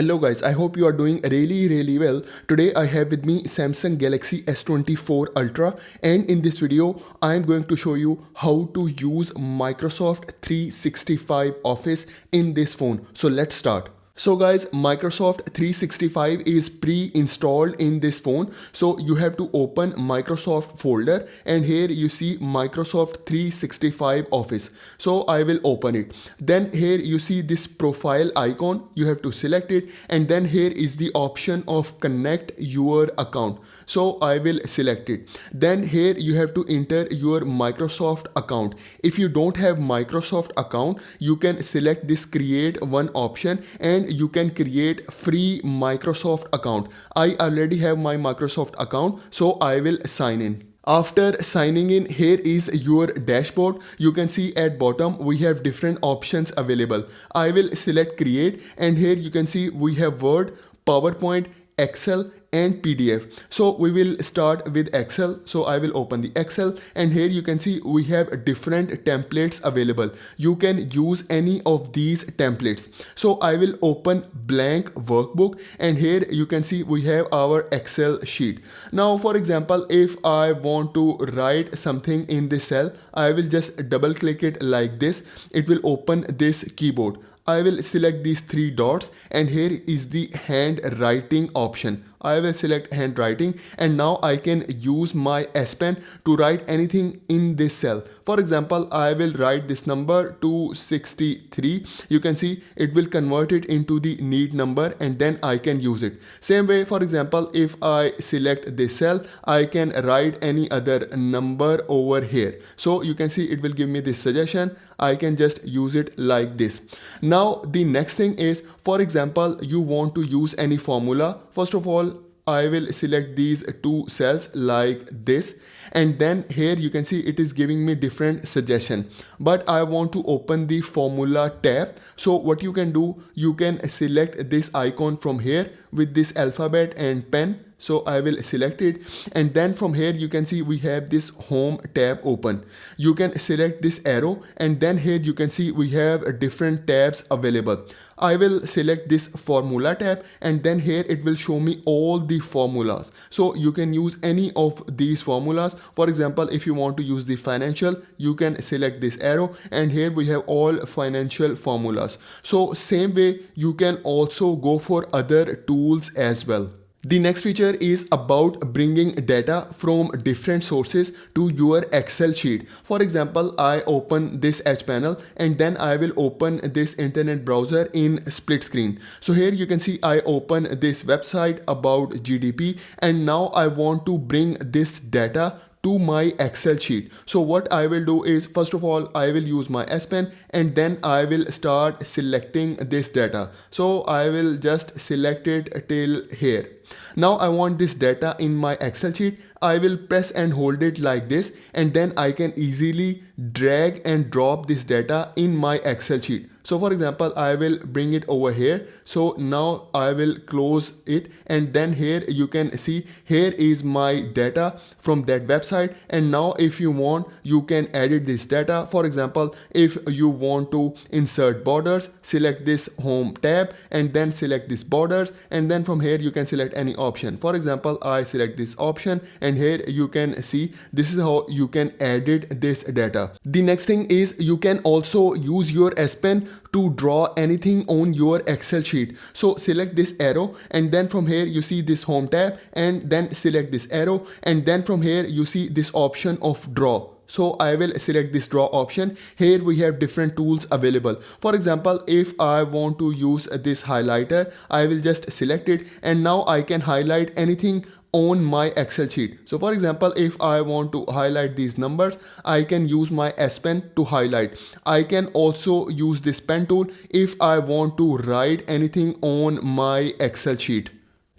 Hello guys, I hope you are doing really well. Today I have with me Samsung Galaxy S24 Ultra, and in this video I am going to show you how to use Microsoft 365 Office in this phone. So let's start. So guys, Microsoft 365 is pre-installed in this phone. So you have to open Microsoft folder, and here you see Microsoft 365 Office. So I will open it. Then here you see this profile icon. You have to select it, and then here is the option of connect your account. So I will select it. Then here you have to enter your Microsoft account. If you don't have Microsoft account, you can select this create one option and you can create free Microsoft account. I already have my Microsoft account, so I will sign in. After signing in, here is your dashboard. You can see at bottom we have different options available. I will select create, and here you can see we have Word, PowerPoint, Excel and PDF. So we will start with Excel. So I will open the Excel, and here you can see we have different templates available. You can use any of these templates. So I will open blank workbook, and here you can see we have our Excel sheet. Now for example, if I want to write something in this cell, I will just double click it like this. It will open this keyboard. I will select these three dots, and here is the handwriting option. I will select handwriting, and now I can use my S Pen to write anything in this cell. For example, I will write this number 263. You can see it will convert it into the need number, and then I can use it. Same way, for example, if I select this cell, I can write any other number over here. So you can see it will give me this suggestion. I can just use it like this. Now the next thing is, for example, you want to use any formula. First of all, I will select these two cells like this, and then here you can see it is giving me different suggestion, but I want to open the formula tab. So what you can do, you can select this icon from here with this alphabet and pen. So I will select it, and then from here you can see we have this home tab open. You can select this arrow, and then here you can see we have different tabs available. I will select this formula tab, and then here it will show me all the formulas. So you can use any of these formulas. For example, if you want to use the financial, you can select this arrow, and here we have all financial formulas. So same way you can also go for other tools as well. The next feature is about bringing data from different sources to your Excel sheet. For example, I open this Edge panel, and then I will open this internet browser in split screen. So here you can see I open this website about GDP, and now I want to bring this data to my Excel sheet. So what I will do is, first of all, I will use my S Pen, and then I will start selecting this data. So I will just select it till here. Now I want this data in my Excel sheet. I will press and hold it like this, and then I can easily drag and drop this data in my Excel sheet. So for example, I will bring it over here. So now I will close it, and then here you can see here is my data from that website. And now if you want, you can edit this data. For example, if you want to insert borders, select this home tab, and then select this borders, and then from here you can select any option. For example, I select this option, and here you can see this is how you can edit this data. The next thing is, you can also use your S Pen to draw anything on your Excel sheet. So select this arrow, and then from here you see this home tab, and then select this arrow, and then from here you see this option of draw. So I will select this draw option. Here we have different tools available. For example, if I want to use this highlighter, I will just select it, and now I can highlight anything on my Excel sheet. So for example, if I want to highlight these numbers, I can use my S Pen to highlight. I can also use this pen tool if I want to write anything on my Excel sheet.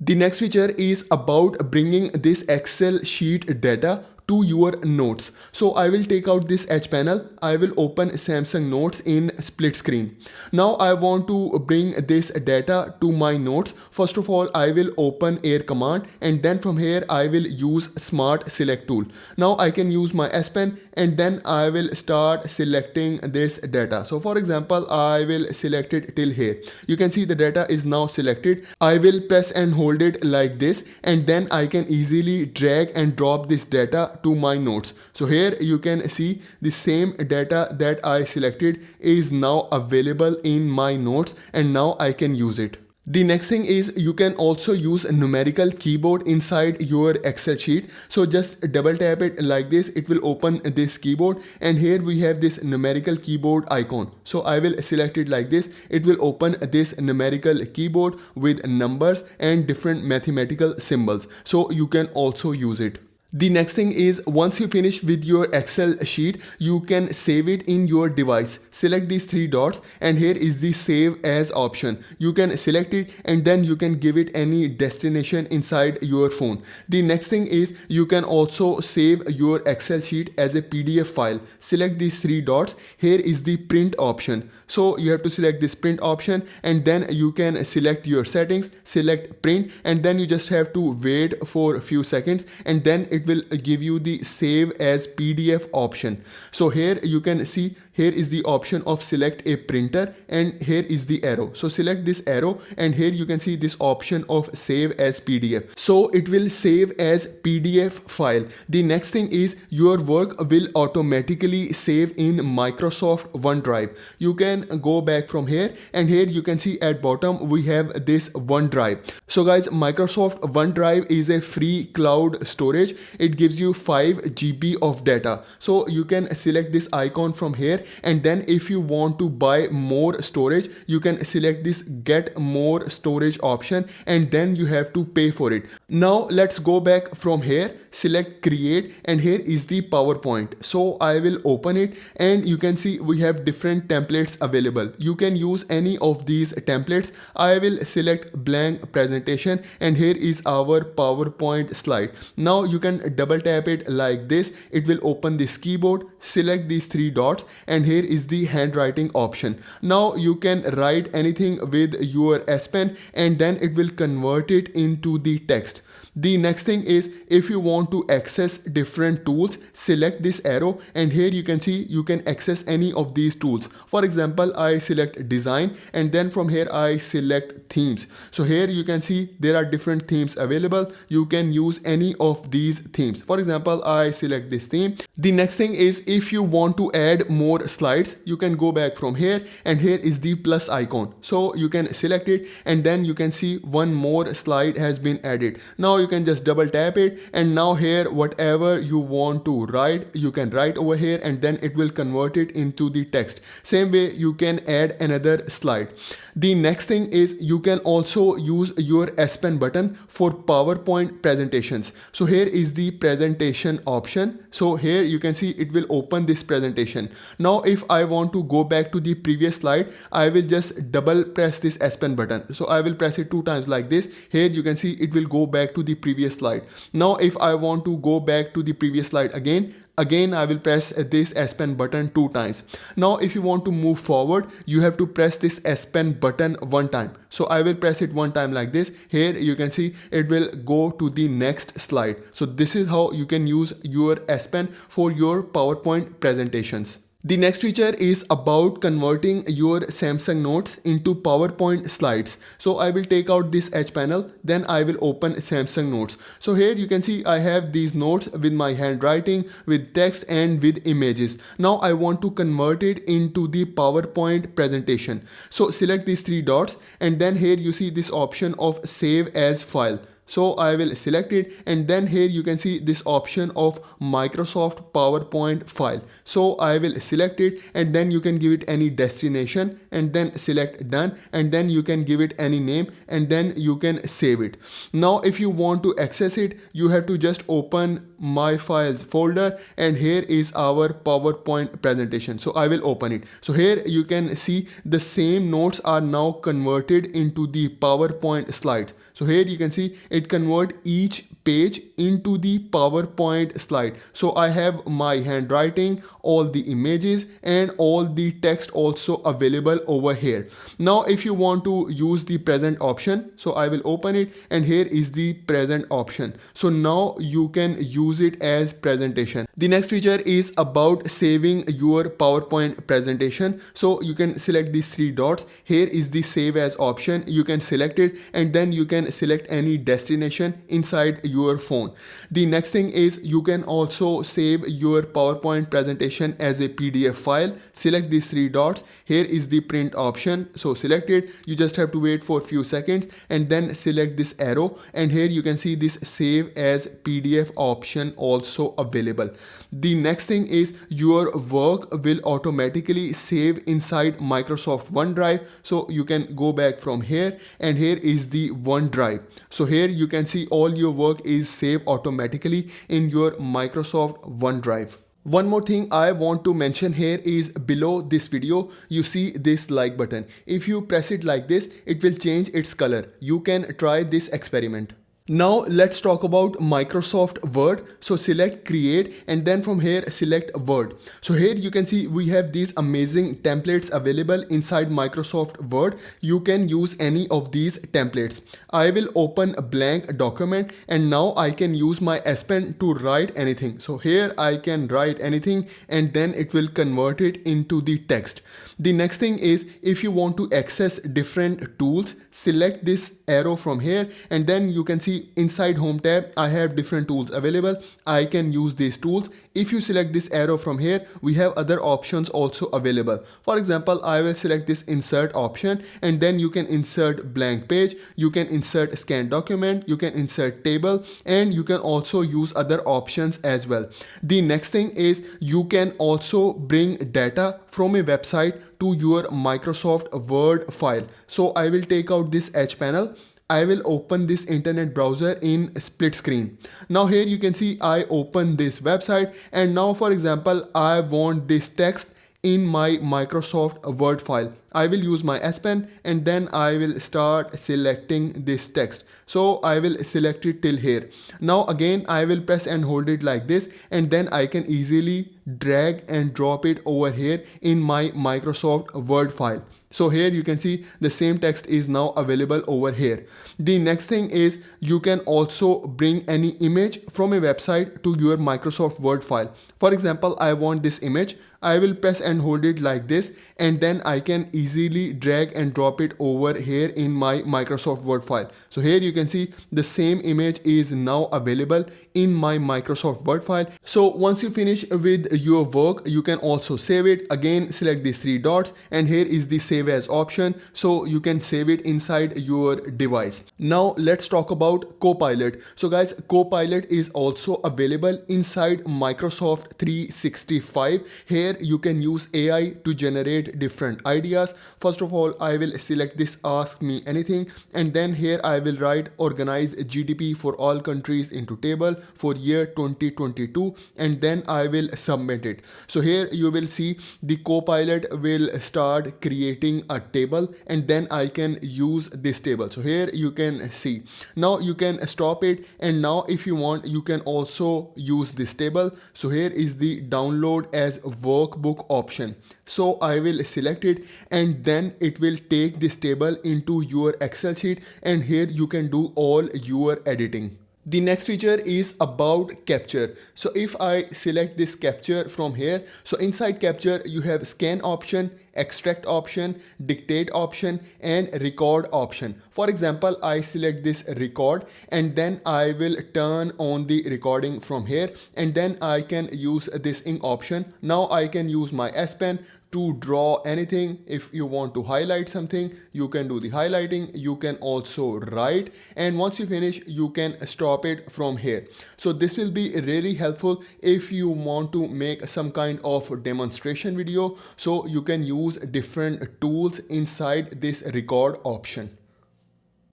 The next feature is about bringing this Excel sheet data to your notes. So I will take out this Edge panel. I will open Samsung Notes in split screen. Now I want to bring this data to my notes. First of all, I will open Air command, and then from here I will use Smart Select tool. Now I can use my S Pen, and then I will start selecting this data. So for example, I will select it till here. You can see the data is now selected. I will press and hold it like this, and then I can easily drag and drop this data to my notes. So here you can see the same data that I selected is now available in my notes, and now I can use it. The next thing is you can also use a numerical keyboard inside your Excel sheet. So just double tap it like this, it will open this keyboard, and here we have this numerical keyboard icon. So I will select it like this, it will open this numerical keyboard with numbers and different mathematical symbols. So you can also use it. The next thing is once you finish with your Excel sheet, you can save it in your device. Select these three dots, and here is the save as option. You can select it, and then you can give it any destination inside your phone. The next thing is you can also save your Excel sheet as a PDF file. Select these three dots. Here is the print option. So you have to select this print option, and then you can select your settings, select print, and then you just have to wait for a few seconds, and then it will give you the save as PDF option. So here you can see, here is the option of select a printer, and here is the arrow. So select this arrow, and here you can see this option of save as PDF. So it will save as PDF file. The next thing is your work will automatically save in Microsoft OneDrive. You can go back from here, and here you can see at bottom we have this OneDrive. So guys, Microsoft OneDrive is a free cloud storage. It gives you 5 GB of data. So you can select this icon from here, and then if you want to buy more storage, you can select this get more storage option, and then you have to pay for it. Now let's go back from here, select create, and here is the PowerPoint. So I will open it, and you can see we have different templates available. You can use any of these templates. I will select blank presentation, and here is our PowerPoint slide. Now you can double tap it like this, it will open this keyboard. Select these three dots, and here is the handwriting option. Now you can write anything with your S Pen, and then it will convert it into the text. The next thing is if you want to access different tools, select this arrow, and here you can see you can access any of these tools. For example, I select design, and then from here I select themes. So here you can see there are different themes available. You can use any of these themes. For example, I select this theme. The next thing is if you want to add more slides, you can go back from here, and here is the plus icon. So you can select it, and then you can see one more slide has been added. Now you can just double tap it, and now here whatever you want to write, you can write over here, and then it will convert it into the text. Same way you can add another slide. The next thing is you can also use your S Pen button for PowerPoint presentations. So here is the presentation option. So here you can see it will open this presentation. Now if I want to go back to the previous slide, I will just double press this S Pen button. So I will press it 2 times like this. Here you can see it will go back to the previous slide. Now if I want to go back to the previous slide again I will press this S Pen button 2 times. Now if you want to move forward, you have to press this S Pen button 1 time. So I will press it 1 time like this. Here you can see it will go to the next slide. So this is how you can use your S Pen for your PowerPoint presentations. The next feature is about converting your Samsung Notes into PowerPoint slides. So I will take out this H panel, then I will open Samsung Notes. So here you can see I have these notes with my handwriting, with text, and with images. Now I want to convert it into the PowerPoint presentation. So select these 3 dots, and then here you see this option of save as file. So I will select it, and then here you can see this option of Microsoft PowerPoint file. So I will select it, and then you can give it any destination, and then select done, and then you can give it any name, and then you can save it. Now if you want to access it, you have to just open my files folder, and here is our PowerPoint presentation. So I will open it. So here you can see the same notes are now converted into the PowerPoint slides. So here you can see it convert each page into the PowerPoint slide. So I have my handwriting, all the images and all the text also available over here. Now if you want to use the present option, so I will open it and here is the present option. So now you can use it as presentation. The next feature is about saving your PowerPoint presentation. So you can select these three dots. Here is the save as option. You can select it and then you can select any destination inside your phone. The next thing is you can also save your PowerPoint presentation as a PDF file. Select these three dots. Here is the print option. So select it. You just have to wait for a few seconds and then select this arrow, and here you can see this save as PDF option also available. The next thing is your work will automatically save inside Microsoft OneDrive. So you can go back from here and here is the OneDrive. So here you can see all your work is saved automatically in your Microsoft OneDrive. One more thing I want to mention here is below this video you see this like button. If you press it like this, it will change its color. You can try this experiment. Now let's talk about Microsoft Word. So select create and then from here select Word. So here you can see we have these amazing templates available inside Microsoft Word. You can use any of these templates. I will open a blank document and now I can use my S Pen to write anything. So here I can write anything and then it will convert it into the text. The next thing is if you want to access different tools, select this arrow from here and then you can see inside home tab I have different tools available. I can use these tools. If you select this arrow from here, we have other options also available. For example, I will select this insert option and then you can insert blank page, you can insert scan document, you can insert table, and you can also use other options as well. The next thing is you can also bring data from a website to your Microsoft Word file. So I will take out this Edge panel. I will open this internet browser in split screen. Now here you can see I open this website and now for example I want this text in my Microsoft Word file. I will use my S Pen and then I will start selecting this text. So I will select it till here. Now again I will press and hold it like this and then I can easily drag and drop it over here in my Microsoft Word file. So here you can see the same text is now available over here. The next thing is you can also bring any image from a website to your Microsoft Word file. For example, I want this image. I will press and hold it like this and then I can easily drag and drop it over here in my Microsoft Word file. So here you can see the same image is now available in my Microsoft Word file. So once you finish with your work, you can also save it. Again, select these three dots and here is the save as option. So you can save it inside your device. Now let's talk about Copilot. So guys, Copilot is also available inside Microsoft 365. Here you can use AI to generate different ideas. First of all, I will select this ask me anything and then here I will write organize GDP for all countries into table for year 2022 and then I will submit it. So here you will see the Copilot will start creating a table and then I can use this table. So here you can see. Now you can stop it and now if you want you can also use this table. So here is the download as workbook option. So I will select it and then it will take this table into your Excel sheet and here you can do all your editing. The next feature is about capture. So if I select this capture from here, so inside capture you have scan option, extract option, dictate option and record option. For example, I select this record and then I will turn on the recording from here and then I can use this ink option. Now I can use my S Pen to draw anything. If you want to highlight something, you can do the highlighting. You can also write and once you finish you can stop it from here. So this will be really helpful if you want to make some kind of demonstration video. So you can use different tools inside this record option.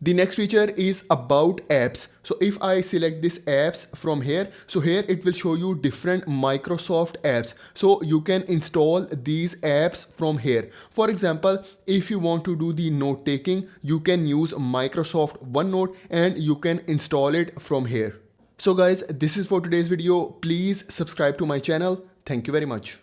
The next feature is about apps. So if I select this apps from here, so here it will show you different Microsoft apps. So you can install these apps from here. For example, if you want to do the note taking, you can use Microsoft OneNote and you can install it from here. So guys, this is for today's video. Please subscribe to my channel. Thank you very much.